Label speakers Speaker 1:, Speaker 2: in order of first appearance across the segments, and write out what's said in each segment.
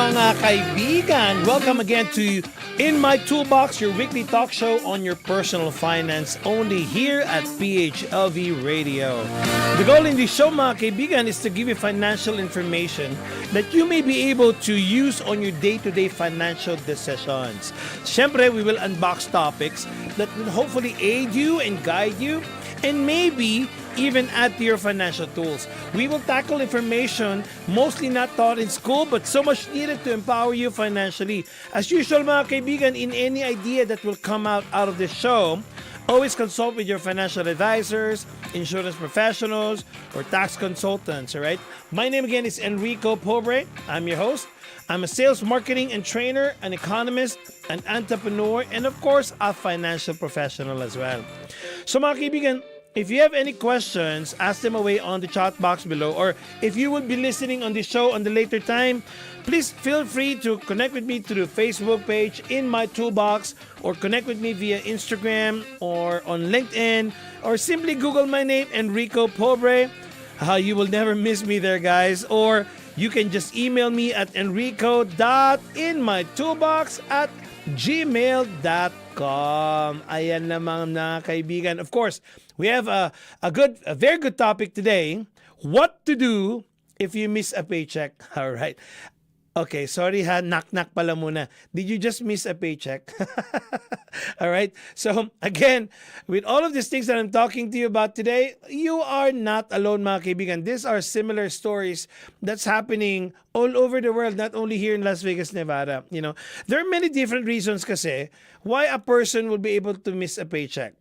Speaker 1: mga kaibigan! Welcome again to In My Toolbox, your weekly talk show on your personal finance, only here at PHLV Radio. The goal in this show, mga kaibigan, is to give you financial information that you may be able to use on your day-to-day financial decisions. Siyempre, we will unbox topics that will hopefully aid you and guide you, and maybe even add to your financial tools. We will tackle information mostly not taught in school but so much needed to empower you financially. As usual, mga kaibigan, in any idea that will come out of this show, always consult with your financial advisors, insurance professionals, or tax consultants, all right? My name again is Enrico. I'm your host. I'm a sales, marketing, and trainer, an economist, an entrepreneur, and of course, a financial professional as well. So mga kaibigan, if you have any questions, ask them away on the chat box below. Or if you will be listening on the show on the later time, please feel free to connect with me through the Facebook page In My Toolbox, or connect with me via Instagram or on LinkedIn, or simply Google my name, Enrico Pobre. You will never miss me there, guys. Or you can just email me at enrico.inmytoolbox@gmail.com. Ayan lamang na kaibigan. Of course, we have a very good topic today. What to do if you miss a paycheck. All right. Okay, sorry ha, knock-knock pala muna. Did you just miss a paycheck? All right. So again, with all of these things that I'm talking to you about today, you are not alone, mga kaibigan. These are similar stories that's happening all over the world, not only here in Las Vegas, Nevada. You know, there are many different reasons kasi why a person will be able to miss a paycheck.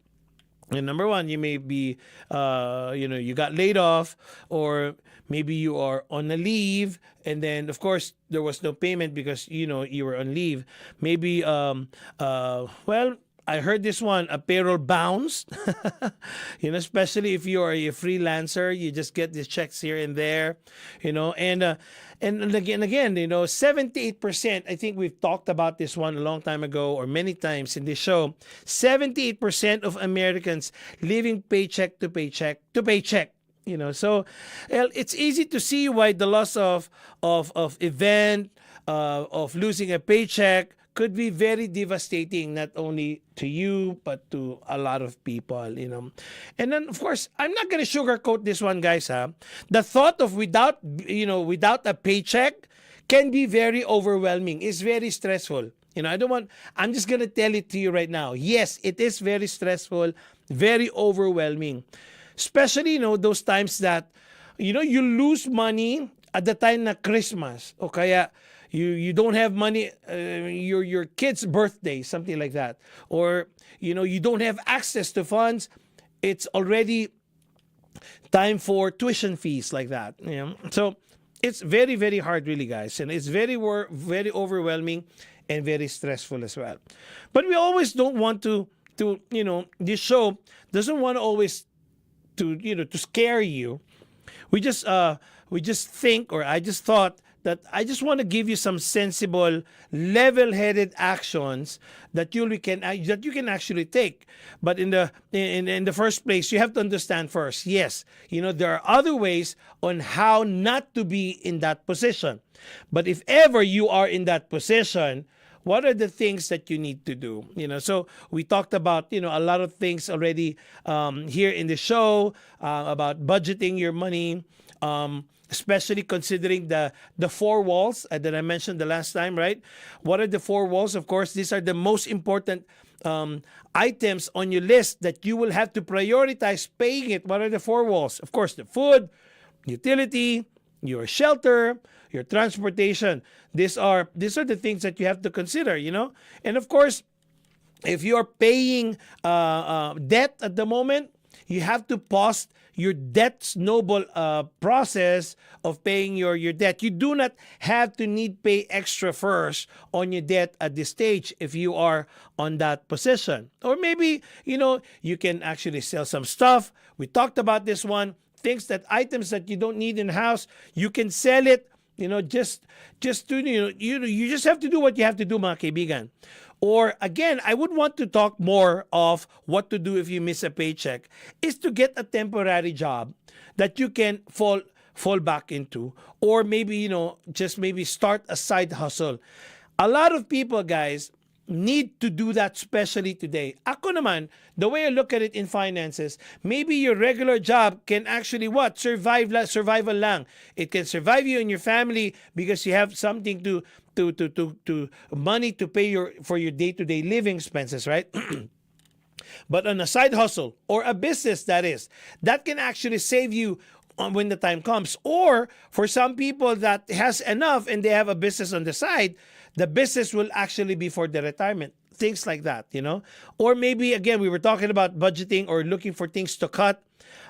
Speaker 1: And number one, you may be, you got laid off, or maybe you are on a leave, and then of course there was no payment because you were on leave. Maybe, I heard this one, a payroll bounce. Especially if you are a freelancer, you just get these checks here and there, and again, 78%, I think we've talked about this one a long time ago or many times in this show. 78% of Americans living paycheck to paycheck to paycheck. So it's easy to see why the loss of event, of losing a paycheck could be very devastating, not only to you, but to a lot of people, And then, of course, I'm not going to sugarcoat this one, guys, The thought of without a paycheck can be very overwhelming. It's very stressful. I'm just going to tell it to you right now. Yes, it is very stressful, very overwhelming. Especially, those times that, you lose money at the time na Christmas. O kaya, you don't have money, your kid's birthday, something like that. Or, you don't have access to funds. It's already time for tuition fees like that. So it's very, very hard, really, guys. And it's very, very overwhelming and very stressful as well. But we always don't want to this show doesn't want to always to scare you. We just think, or I just thought that I just want to give you some sensible, level-headed actions that you can actually take. But in the first place, you have to understand first. Yes, there are other ways on how not to be in that position. But if ever you are in that position, what are the things that you need to do? So we talked about, a lot of things already here in the show about budgeting your money, especially considering the four walls that I mentioned the last time, right? What are the four walls? Of course, these are the most important items on your list that you will have to prioritize paying it. What are the four walls? Of course, the food, utility, your shelter, your transportation. These are the things that you have to consider, And of course, if you are paying debt at the moment, you have to pause your debt snowball process of paying your debt. You do not have to pay extra first on your debt at this stage if you are on that position. Or maybe, you can actually sell some stuff. We talked about this one. Items that you don't need in the house, you can sell it. You just have to do what you have to do, mga kaibigan. Or again, I would want to talk more of what to do if you miss a paycheck, is to get a temporary job that you can fall fall back into, or maybe, just maybe start a side hustle. A lot of people, guys, need to do that, especially today. Ako naman, the way I look at it in finances, maybe your regular job can actually what? Survival lang. It can survive you and your family because you have something to money to pay for your day-to-day living expenses, right? But on a side hustle or a business, that can actually save you when the time comes. Or for some people that has enough and they have a business on the side, the business will actually be for the retirement. Things like that, Or maybe, again, we were talking about budgeting or looking for things to cut.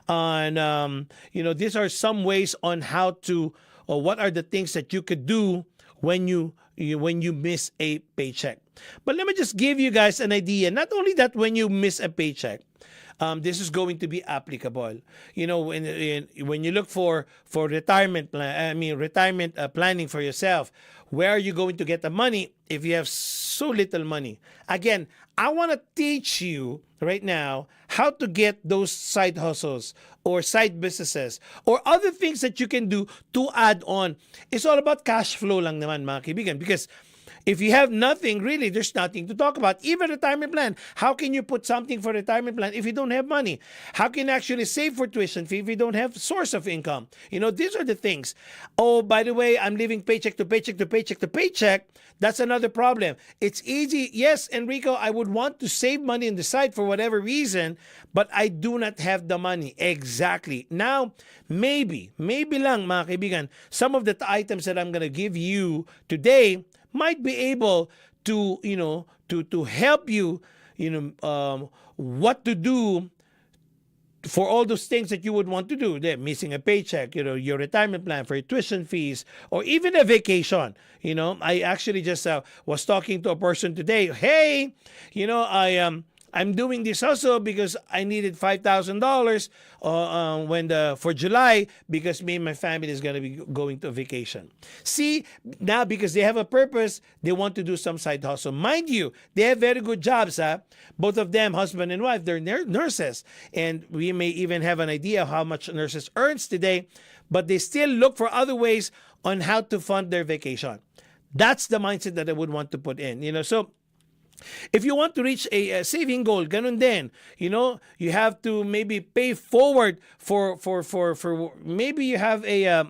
Speaker 1: And, these are some ways on how to, or what are the things that you could do when you miss a paycheck. But let me just give you guys an idea. Not only that, when you miss a paycheck, this is going to be applicable. When you look for retirement planning for yourself, where are you going to get the money if you have so little money? Again, I want to teach you right now how to get those side hustles or side businesses or other things that you can do to add on. It's all about cash flow lang naman, mga kaibigan, because if you have nothing, really, there's nothing to talk about. Even retirement plan. How can you put something for retirement plan if you don't have money? How can you actually save for tuition fee if you don't have source of income? These are the things. Oh, by the way, I'm living paycheck to paycheck to paycheck to paycheck. That's another problem. It's easy. Yes, Enrico, I would want to save money on the side for whatever reason, but I do not have the money. Exactly. Now, maybe lang, mga kaibigan, some of the items that I'm going to give you today might be able to, to help you, what to do for all those things that you would want to do. Missing a paycheck, your retirement plan for your tuition fees, or even a vacation. I actually just was talking to a person today. Hey, I'm doing this also because I needed $5,000 for July because me and my family is going to be going to vacation. See, now because they have a purpose, they want to do some side hustle. Mind you, they have very good jobs. Both of them, husband and wife, they're nurses. And we may even have an idea of how much nurses earns today, but they still look for other ways on how to fund their vacation. That's the mindset that I would want to put in. So if you want to reach a saving goal, ganun din. You have to maybe pay forward for maybe you have a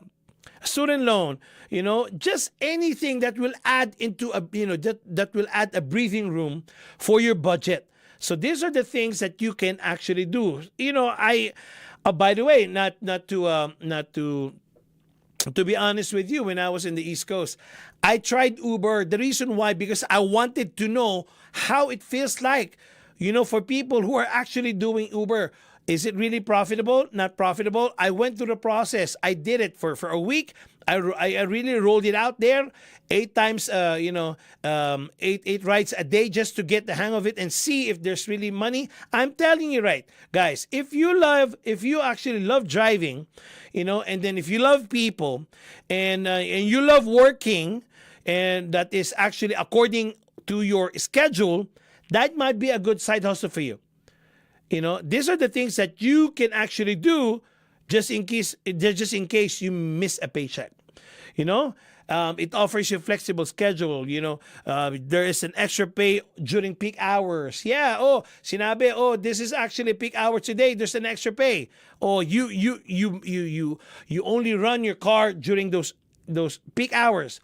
Speaker 1: student loan, just anything that will add into that will add a breathing room for your budget. So these are the things that you can actually do. By the way, not to be honest with you, when I was in the East Coast, I tried Uber. The reason why, because I wanted to know how it feels like, for people who are actually doing Uber. Is it really profitable? Not profitable? I went through the process. I did it for a week. I really rolled it out there 8 times, 8 rides a day just to get the hang of it and see if there's really money. I'm telling you, right, guys, if you actually love driving, and then if you love people and you love working, and that is actually according to your schedule, that might be a good side hustle for you. These are the things that you can actually do just in case you miss a paycheck. It offers you flexible schedule. There is an extra pay during peak hours. Yeah. Oh, sinabi. Oh, this is actually peak hour today. There's an extra pay. Oh, you only run your car during those peak hours,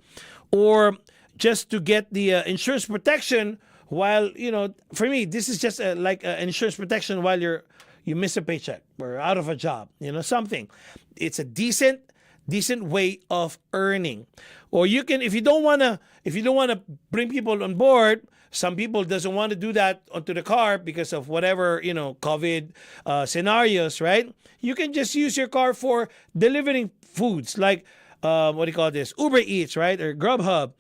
Speaker 1: or just to get the insurance protection. While, for me, this is just like insurance protection while you miss a paycheck or out of a job, something. It's a decent way of earning. Or you can, if you don't want to bring people on board, some people doesn't want to do that onto the car because of whatever, COVID scenarios, right? You can just use your car for delivering foods like, what do you call this? Uber Eats, right? Or Grubhub,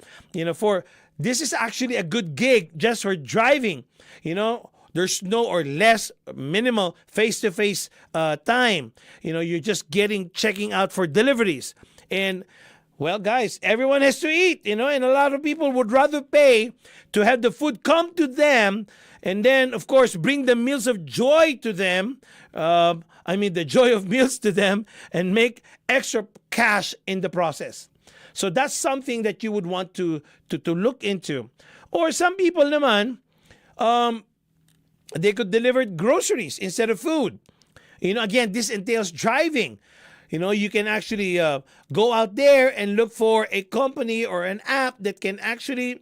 Speaker 1: this is actually a good gig just for driving. There's no or less minimal face-to-face time. You're just checking out for deliveries. And Well, guys, everyone has to eat, and a lot of people would rather pay to have the food come to them and then, of course, bring the meals of joy to them. The joy of meals to them and make extra cash in the process. So that's something that you would want to look into. Or some people naman, they could deliver groceries instead of food. Again, this entails driving. You can actually go out there and look for a company or an app that can actually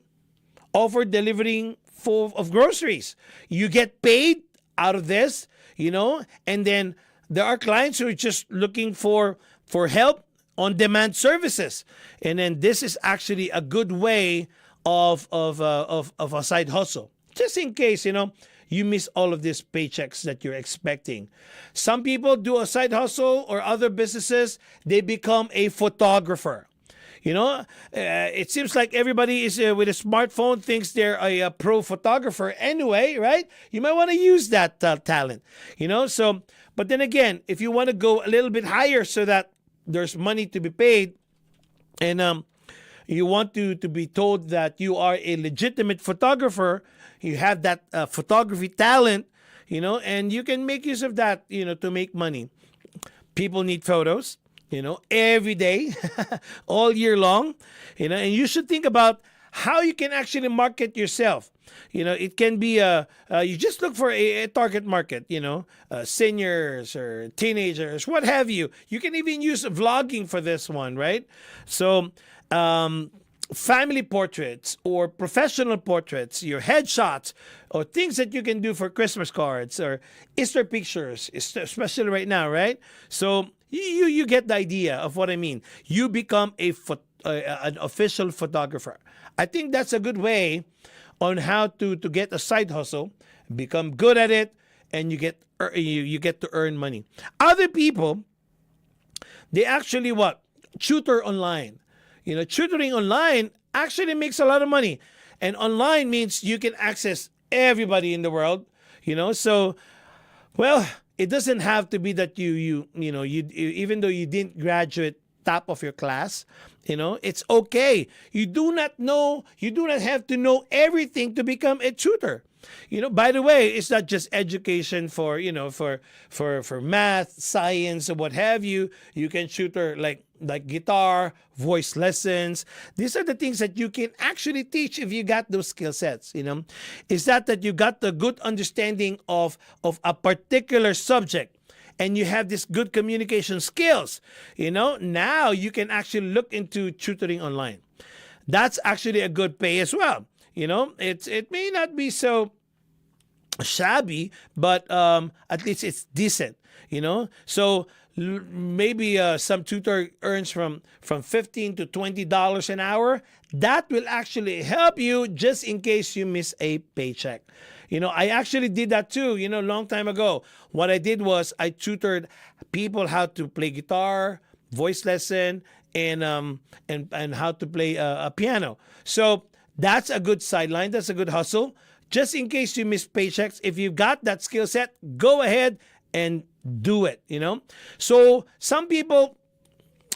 Speaker 1: offer delivering of groceries. You get paid out of this, and then there are clients who are just looking for help on demand services. And then this is actually a good way of a side hustle. Just in case, you miss all of these paychecks that you're expecting. Some people do a side hustle or other businesses, they become a photographer. It seems like everybody is with a smartphone thinks they're a pro photographer anyway, right? You might want to use that talent, So, but then again, if you want to go a little bit higher so that there's money to be paid, and you want to be told that you are a legitimate photographer, you have that photography talent, and you can make use of that, to make money. People need photos, every day, all year long, and you should think about how you can actually market yourself. It can be you just look for a target market, seniors or teenagers, what have you. You can even use vlogging for this one, right? So, family portraits or professional portraits, your headshots, or things that you can do for Christmas cards or Easter pictures, especially right now, right? So you get the idea of what I mean. You become an official photographer. I think that's a good way on how to get a side hustle, become good at it, and you get to earn money. Other people, they actually tutor online. Tutoring online actually makes a lot of money. And online means you can access everybody in the world, So, well, it doesn't have to be that you even though you didn't graduate top of your class, it's okay. You do not have to know everything to become a tutor. By the way, it's not just education for math, science, or what have you. You can tutor like guitar, voice lessons. These are the things that you can actually teach if you got those skill sets, Is that you got the good understanding of a particular subject and you have this good communication skills, now you can actually look into tutoring online. That's actually a good pay as well. It may not be so shabby, but at least it's decent, So maybe some tutor earns from $15 to $20 an hour. That will actually help you just in case you miss a paycheck. I actually did that too, long time ago. What I did was I tutored people how to play guitar, voice lesson, and how to play a piano. So that's a good sideline. That's a good hustle. Just in case you miss paychecks, if you've got that skill set, go ahead and do it, So some people,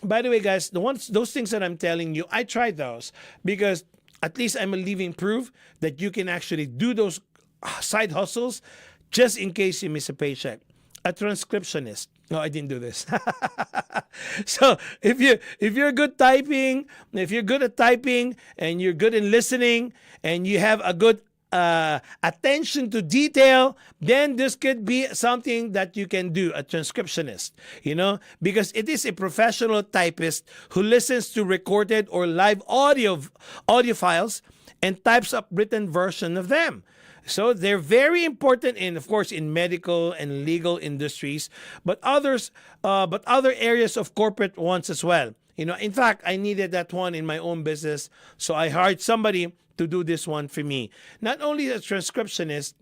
Speaker 1: by the way, guys, those things that I'm telling you, I tried those because at least I'm a living proof that you can actually do those side hustles just in case you miss a paycheck. A transcriptionist. No, I didn't do this. So if you're good typing, if you're good at typing and you're good in listening and you have a good attention to detail, then this could be something that you can do, a transcriptionist, because it is a professional typist who listens to recorded or live audio files and types up written version of them. So they're very important of course, in medical and legal industries, but other areas of corporate ones as well. In fact, I needed that one in my own business, so I hired somebody to do this one for me. Not only a transcriptionist,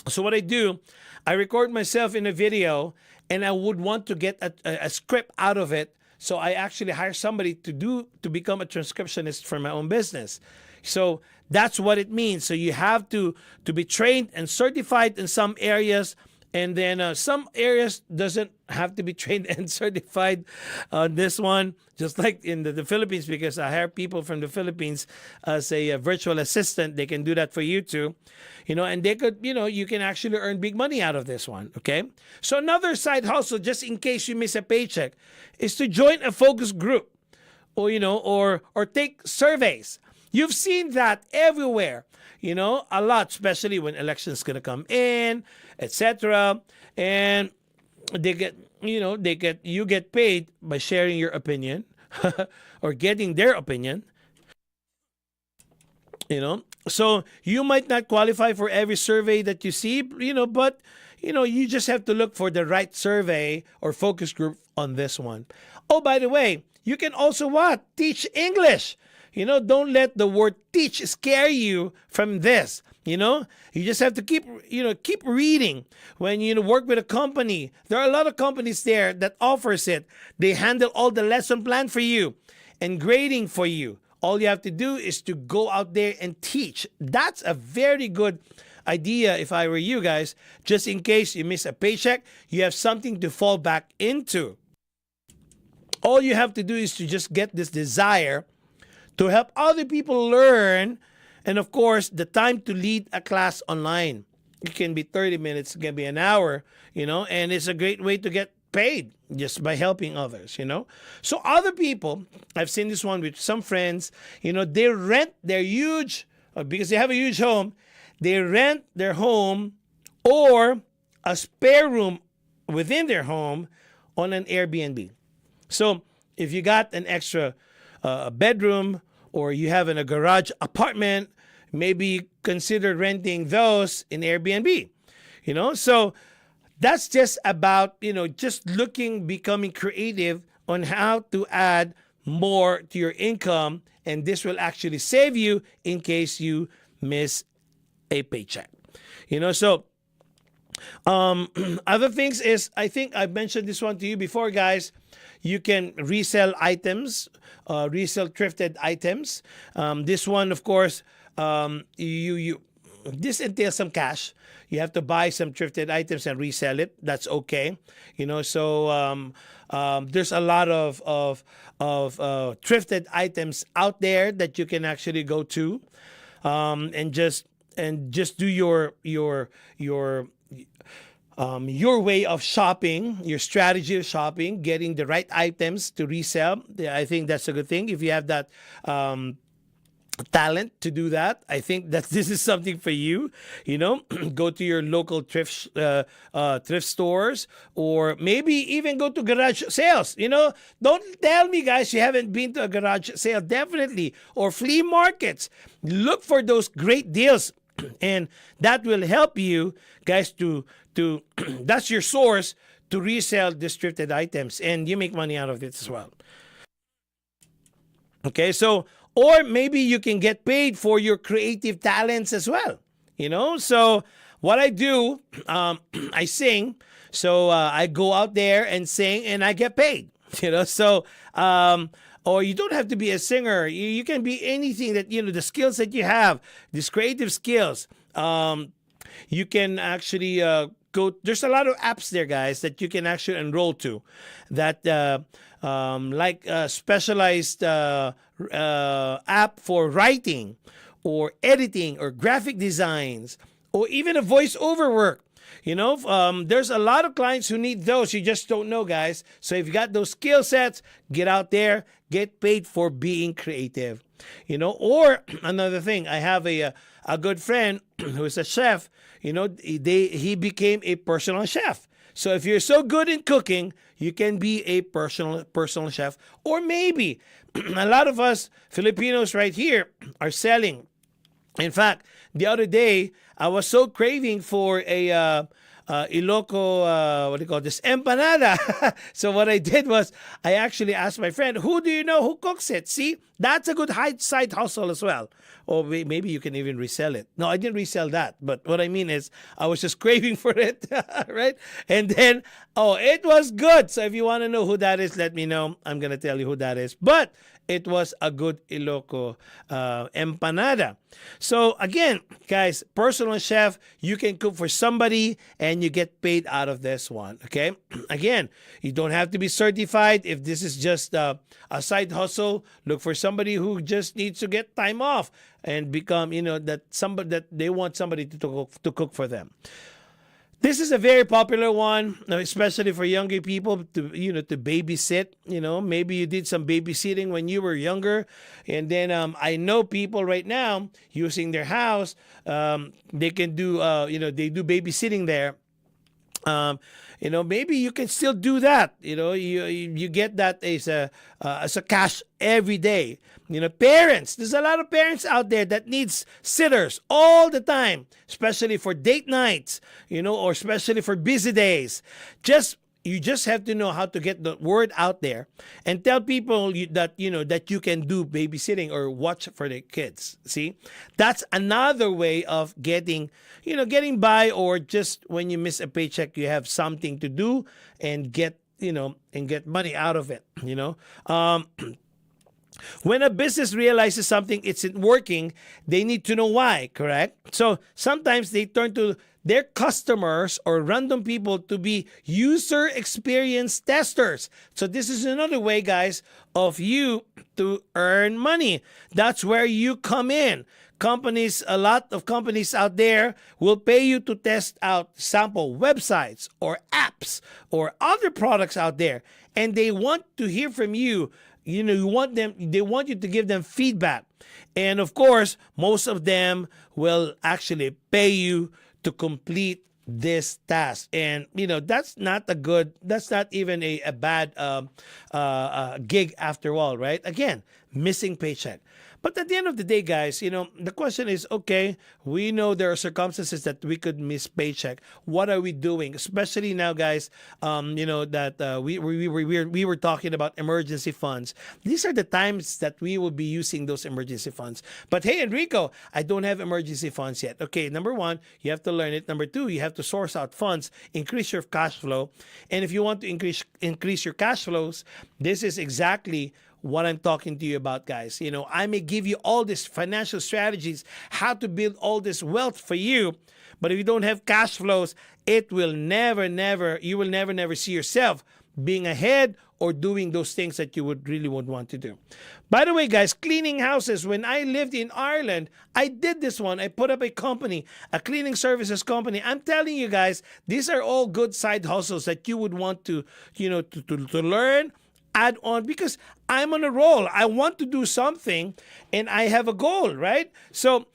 Speaker 1: so what I do, I record myself in a video and I would want to get a script out of it. So I actually hire somebody to become a transcriptionist for my own business. So that's what it means. So you have to be trained and certified in some areas And then some areas doesn't have to be trained and certified on this one, just like in the Philippines, because I hire people from the Philippines as a virtual assistant. They can do that for you too, and they could, you can actually earn big money out of this one. Okay. So another side hustle, just in case you miss a paycheck, is to join a focus group, or take surveys. You've seen that everywhere, a lot, especially when elections gonna come in, etc. And they get, you get paid by sharing your opinion or getting their opinion. So you might not qualify for every survey that you see, but you just have to look for the right survey or focus group on this one. Oh, by the way, you can also what? Teach English. Don't let the word teach scare you from this. You just have to keep reading. When you work with a company, there are a lot of companies there that offers it. They handle all the lesson plan for you and grading for you. All you have to do is to go out there and teach. That's a very good idea if I were you guys. Just in case you miss a paycheck, you have something to fall back into. All you have to do is to just get this desire to help other people learn. And of course, the time to lead a class online. It can be 30 minutes, it can be an hour, and it's a great way to get paid just by helping others, So other people, I've seen this one with some friends, they rent their huge, because they have a huge home, they rent their home or a spare room within their home on an Airbnb. So if you got an extra bedroom, or you have in a garage apartment, maybe consider renting those in Airbnb. So that's just about, just becoming creative on how to add more to your income. And this will actually save you in case you miss a paycheck. So other things is, I think I've mentioned this one to you before, guys. You can resell items, resell thrifted items. This one, of course, this entails some cash. You have to buy some thrifted items and resell it. That's okay. So there's a lot of thrifted items out there that you can actually go to, and just do your way of shopping, your strategy of shopping, getting the right items to resell. I think that's a good thing. If you have that talent to do that, I think that this is something for you. Go to your local thrift stores, or maybe even go to garage sales. Don't tell me, guys, you haven't been to a garage sale. Definitely. Or flea markets. Look for those great deals. And that will help you guys to that's your source to resell the thrifted items, and you make money out of it as well. Okay, so, or maybe you can get paid for your creative talents as well. So what I do, I sing. So I go out there and sing, and I get paid. So or you don't have to be a singer. You can be anything that, the skills that you have, these creative skills. You can actually go. There's a lot of apps there, guys, that you can actually enroll to, that like a specialized app for writing or editing or graphic designs or even a voiceover work. There's a lot of clients who need those. You just don't know, guys. So if you got those skill sets, get out there, get paid for being creative. Or another thing, I have a good friend who is a chef. He became a personal chef. So if you're so good in cooking, you can be a personal chef. Or maybe a lot of us Filipinos right here are selling. In fact, the other day, I was so craving for a Iloco, what do you call this, empanada. So what I did was, I actually asked my friend, who do you know who cooks it? See, that's a good side hustle as well. Or maybe you can even resell it. No, I didn't resell that. But what I mean is, I was just craving for it, right? And then, it was good. So if you want to know who that is, let me know. I'm going to tell you who that is. But it was a good Iloco empanada. So again, guys, personal chef, you can cook for somebody and you get paid out of this one. Okay, again, you don't have to be certified. If this is just a side hustle, look for somebody who just needs to get time off and become, that somebody that they want somebody to cook for them. This is a very popular one, especially for younger people to babysit. Maybe you did some babysitting when you were younger, and then I know people right now using their house. They can do they do babysitting there. Maybe you can still do that. You get that as a cash every day. Parents, there's a lot of parents out there that needs sitters all the time, especially for date nights, or especially for busy days. You just have to know how to get the word out there and tell people that you can do babysitting or watch for the kids. See, that's another way of getting by, or just when you miss a paycheck, you have something to do and get money out of it. When a business realizes something isn't working, they need to know why, correct? So sometimes they turn to their customers or random people to be user experience testers. So this is another way, guys, of you to earn money. That's where you come in. A lot of companies out there will pay you to test out sample websites or apps or other products out there. And they want to hear from you. They want you to give them feedback. And of course, most of them will actually pay you to complete this task. And that's not even a bad gig after all, right? Again, missing paycheck. But at the end of the day, guys, the question is, okay, we know there are circumstances that we could miss paycheck. What are we doing? Especially now, guys, that we were talking about emergency funds. These are the times that we will be using those emergency funds. But hey, Enrico, I don't have emergency funds yet. Okay, number one, you have to learn it. Number two, you have to source out funds, increase your cash flow. And if you want to increase your cash flows, this is exactly what I'm talking to you about, guys. I may give you all these financial strategies, how to build all this wealth for you, but if you don't have cash flows, you will never see yourself being ahead or doing those things that you would want to do. By the way, guys, cleaning houses. When I lived in Ireland, I did this one. I put up a company, a cleaning services company. I'm telling you guys, these are all good side hustles that you would want to learn, add on, because I'm on a roll. I want to do something and I have a goal, right? So,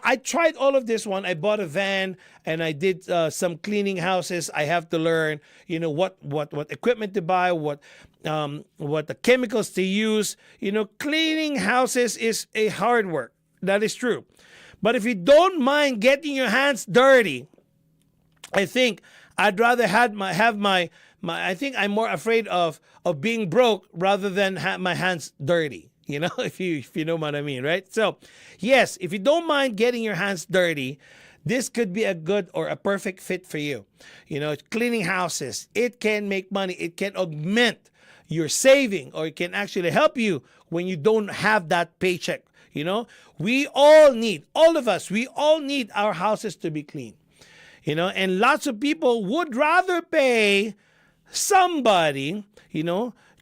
Speaker 1: I tried all of this one. I bought a van and I did some cleaning houses. I have to learn, what equipment to buy, what the chemicals to use. Cleaning houses is a hard work. That is true. But if you don't mind getting your hands dirty, I think I'd rather have my I think I'm more afraid of being broke rather than have my hands dirty. If you know what I mean, right? So, yes, if you don't mind getting your hands dirty, this could be a good or a perfect fit for you. Cleaning houses, it can make money. It can augment your saving, or it can actually help you when you don't have that paycheck. We all need our houses to be clean. And lots of people would rather pay somebody,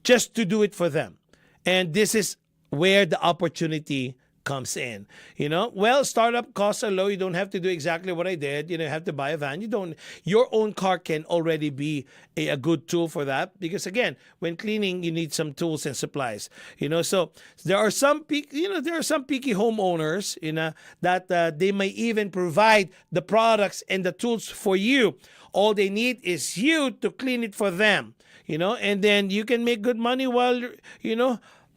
Speaker 1: just to do it for them. And this is where the opportunity comes in. Startup costs are low. You don't have to do exactly what I did. You have to buy a van. Your own car can already be a good tool for that, because again, when cleaning, you need some tools and supplies. So there are some picky homeowners, that they may even provide the products and the tools for you. All they need is you to clean it for them, and then you can make good money while,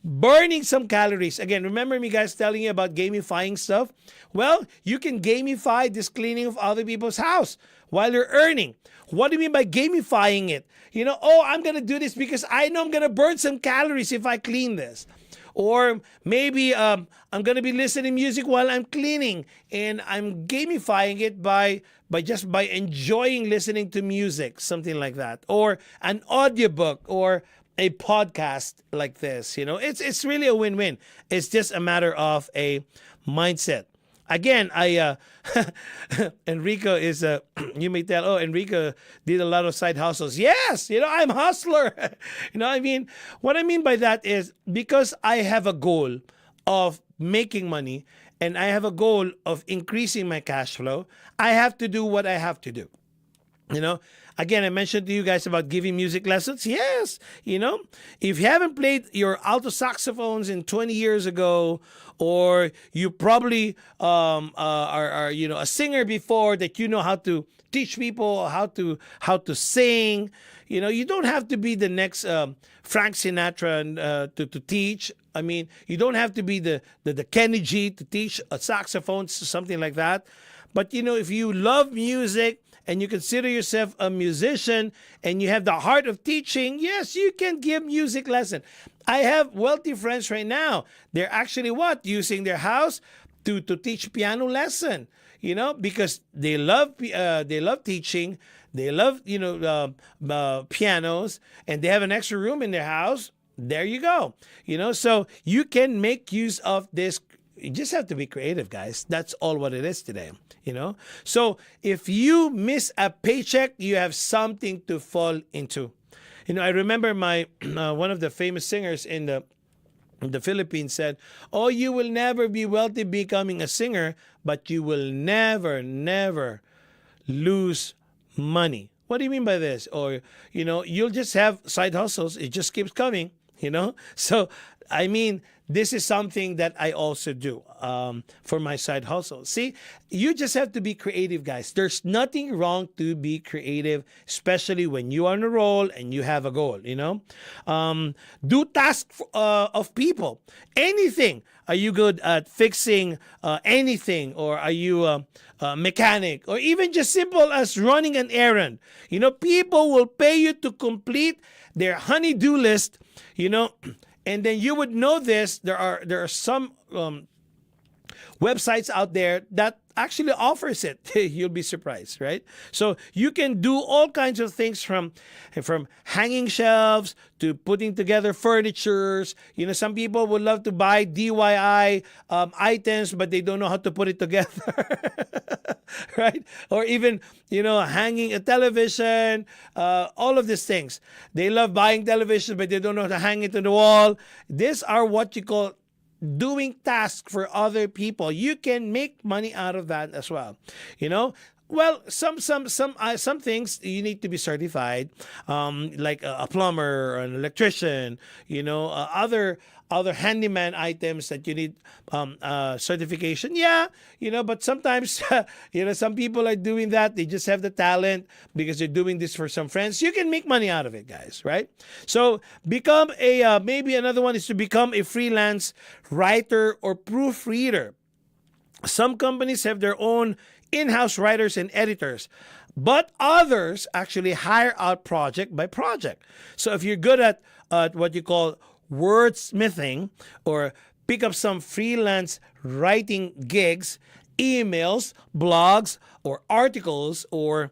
Speaker 1: burning some calories. Again, remember me, guys, telling you about gamifying stuff? Well, you can gamify this cleaning of other people's house while you're earning. What do you mean by gamifying it? I'm going to do this because I know I'm going to burn some calories if I clean this. Or maybe I'm going to be listening music while I'm cleaning, and I'm gamifying it by enjoying listening to music, something like that. Or an audiobook, or a podcast like this. It's really a win-win. It's just a matter of a mindset. Again, I Enrico is you may tell, oh, Enrico did a lot of side hustles. Yes, I'm a hustler. What I mean by that is because I have a goal of making money and I have a goal of increasing my cash flow, I have to do what I have to do. You know, again, I mentioned to you guys about giving music lessons. Yes, if you haven't played your alto saxophones in 20 years ago, or you probably are a singer before that, how to teach people how to sing. You don't have to be the next Frank Sinatra to teach. I mean, you don't have to be the Kenny G to teach a saxophone, something like that. But if you love music and you consider yourself a musician and you have the heart of teaching, yes, you can give music lesson. I have wealthy friends right now. They're actually using their house to teach piano lesson. Because they love teaching. They love pianos, and they have an extra room in their house. There you go. So you can make use of this. You just have to be creative, guys. That's all what it is today. So if you miss a paycheck, you have something to fall into. I remember my one of the famous singers in the Philippines said, "Oh, you will never be wealthy becoming a singer, but you will never, never lose money." What do you mean by this? Or, you'll just have side hustles. It just keeps coming, So, I mean, this is something that I also do for my side hustle. See, you just have to be creative, guys. There's nothing wrong to be creative, especially when you are on a roll and you have a goal, Do tasks of people. Anything. Are you good at fixing anything? Or are you a mechanic? Or even just simple as running an errand. People will pay you to complete their honey-do list, and then you would know this. There are some websites out there that actually offers it. You'll be surprised, right? So you can do all kinds of things from hanging shelves to putting together furnitures. Some people would love to buy DIY items, but they don't know how to put it together, right? Or even, hanging a television, all of these things. They love buying television, but they don't know how to hang it on the wall. These are what you call doing tasks for other people. You can make money out of that as well. Well, some things you need to be certified, like a plumber or an electrician. Other handyman items that you need certification. Yeah, but sometimes some people are doing that. They just have the talent because they're doing this for some friends. You can make money out of it, guys, right? So become maybe another one is to become a freelance writer or proofreader. Some companies have their own in-house writers and editors, but others actually hire out project by project. So if you're good at what you call wordsmithing, or pick up some freelance writing gigs, emails, blogs, or articles, or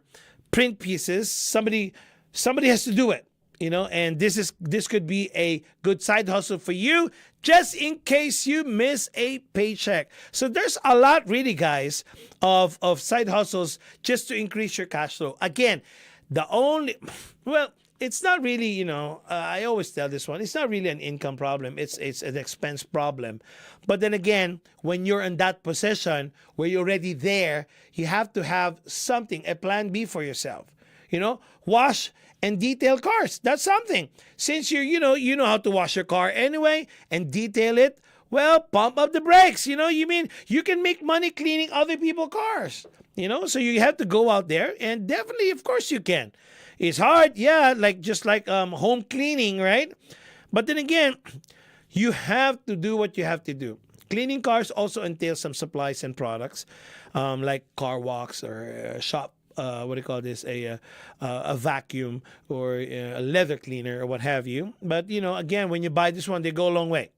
Speaker 1: print pieces, somebody has to do it. And this could be a good side hustle for you, just in case you miss a paycheck. So there's a lot, really, guys, of side hustles just to increase your cash flow. Again, it's not really, I always tell this one, it's not really an income problem. It's an expense problem. But then again, when you're in that position where you're already there, you have to have something, a plan B for yourself. Wash and detail cars. That's something. Since you know how to wash your car anyway and detail it, well, pump up the brakes. You mean you can make money cleaning other people's cars. So you have to go out there, and definitely, of course, you can. It's hard, yeah, just like home cleaning, right? But then again, you have to do what you have to do. Cleaning cars also entails some supplies and products, like car walks or shop. What do you call this? A vacuum or a leather cleaner or what have you. But again, when you buy this one, they go a long way.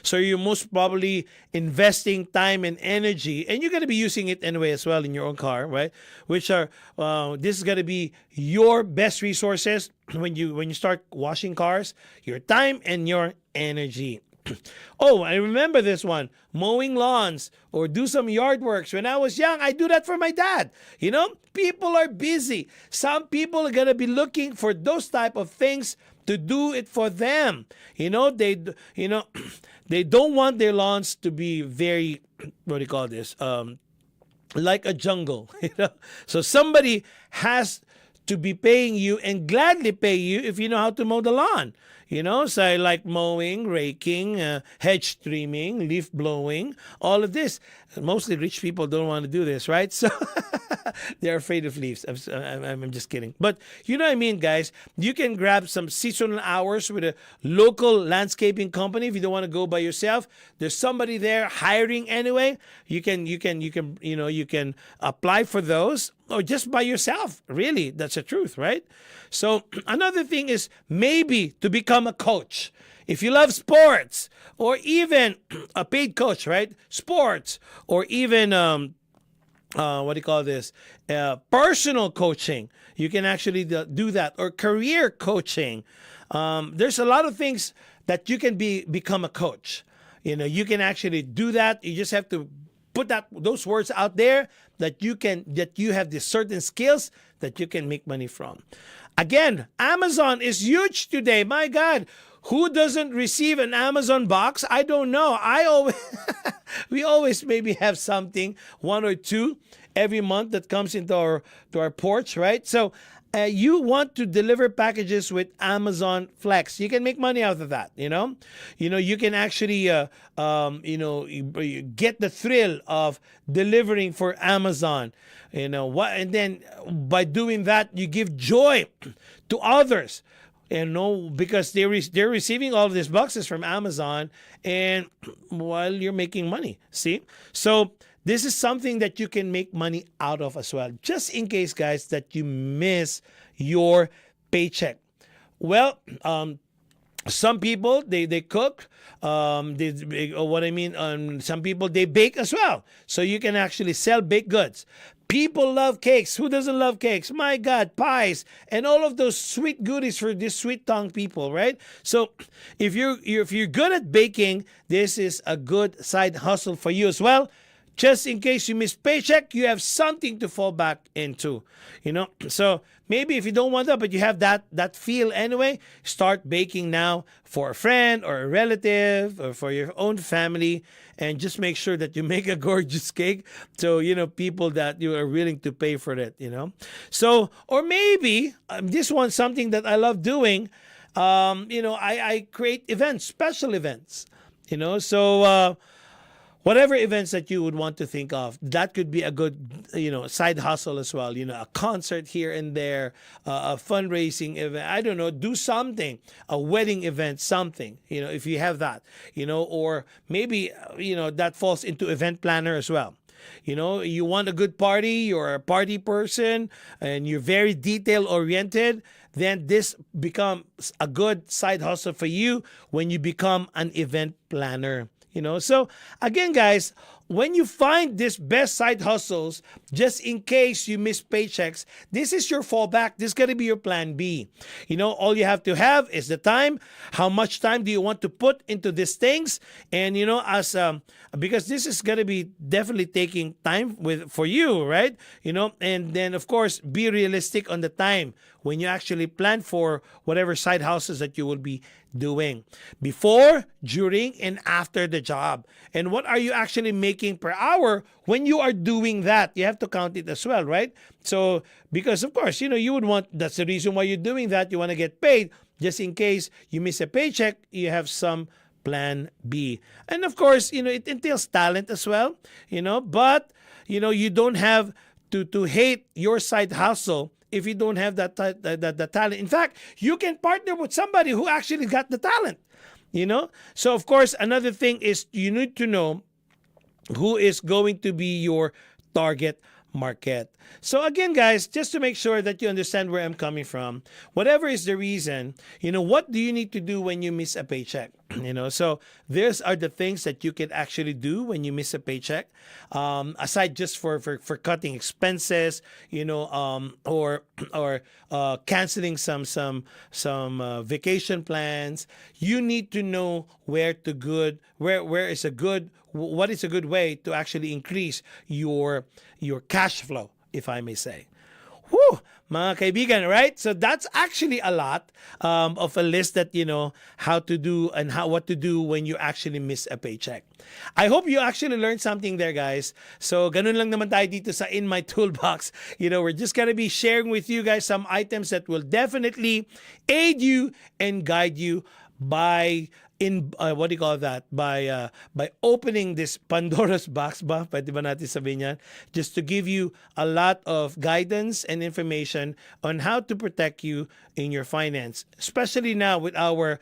Speaker 1: So you're most probably investing time and energy, and you're going to be using it anyway as well in your own car, right? Which are this is going to be your best resources when you start washing cars, your time and your energy. Oh, I remember this one: mowing lawns or do some yard works. When I was young, I do that for my dad. People are busy. Some people are gonna be looking for those type of things to do it for them. They they don't want their lawns to be very, what do you call this? Like a jungle. So somebody has to be paying you and gladly pay you if you know how to mow the lawn. So like mowing, raking, hedge trimming, leaf blowing, all of this. Mostly rich people don't want to do this, right? So they're afraid of leaves. I'm just kidding. But you know what I mean, guys? You can grab some seasonal hours with a local landscaping company if you don't want to go by yourself. There's somebody there hiring anyway. You can apply for those, or just by yourself. Really, that's the truth, right? So another thing is maybe to become a coach. If you love sports, or even a paid coach, right? Sports, or even what do you call this? Personal coaching. You can actually do that, or career coaching. There's a lot of things that you can become a coach. You can actually do that. You just have to put those words out there that you have these certain skills that you can make money from. Again, Amazon is huge today. My God, who doesn't receive an Amazon box? I don't know. We always maybe have something, one or two every month that comes into our porch, right? So you want to deliver packages with Amazon Flex. You can make money out of that. You can actually you get the thrill of delivering for Amazon. And then by doing that, you give joy to others. Because they're receiving all of these boxes from Amazon, and while you're making money. See? So this is something that you can make money out of as well. Just in case, guys, that you miss your paycheck. Well, some people, they cook. Some people, they bake as well. So you can actually sell baked goods. People love cakes. Who doesn't love cakes? My God, pies and all of those sweet goodies for these sweet-tongued people, right? So if you're good at baking, this is a good side hustle for you as well. Just in case you miss paycheck, you have something to fall back into. So maybe if you don't want that, but you have that feel anyway, start baking now for a friend or a relative or for your own family, and just make sure that you make a gorgeous cake so people that you are willing to pay for it. So, or maybe this one's something that I love doing. I create events, special events. So whatever events that you would want to think of, that could be a good, side hustle as well. A concert here and there, a fundraising event. I don't know, do something, a wedding event, something, if you have that, or maybe, that falls into event planner as well. You want a good party, you're a party person, and you're very detail oriented, then this becomes a good side hustle for you when you become an event planner. So again, guys, when you find this best side hustles, just in case you miss paychecks, this is your fallback. This is going to be your plan B. All you have to have is the time. How much time do you want to put into these things? And, because this is going to be definitely taking time for you, right? And then, of course, be realistic on the time when you actually plan for whatever side houses that you will be doing before, during, and after the job. And what are you actually making per hour when you are doing that? You have to count it as well, right? So, because of course, you would want, that's the reason why you're doing that. You want to get paid. Just in case you miss a paycheck, you have some plan B. And of course, it entails talent as well, but, you don't have to hate your side hustle if you don't have that talent. In fact, you can partner with somebody who actually got the talent, So, of course, another thing is you need to know who is going to be your target market. So again, guys, just to make sure that you understand where I'm coming from, whatever is the reason, what do you need to do when you miss a paycheck? So these are the things that you can actually do when you miss a paycheck. Aside just for cutting expenses, or canceling some vacation plans. You need to know where is a good what is a good way to actually increase your cash flow, if I may say. Whew, mga kaibigan, right? So that's actually a lot of a list that, how to do and what to do when you actually miss a paycheck. I hope you actually learned something there, guys. So ganun lang naman tayo dito sa In My Toolbox. We're just gonna be sharing with you guys some items that will definitely aid you and guide you by what do you call that? By opening this Pandora's box ba? Pwede ba natin sabihin yan? Just to give you a lot of guidance and information on how to protect you in your finance. Especially now with our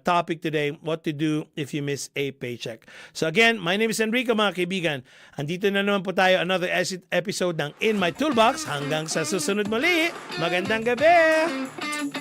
Speaker 1: topic today, what to do if you miss a paycheck. So again, my name is Enrico, mga kaibigan. Andito na naman po tayo, another episode ng In My Toolbox. Hanggang sa susunod muli. Magandang gabi!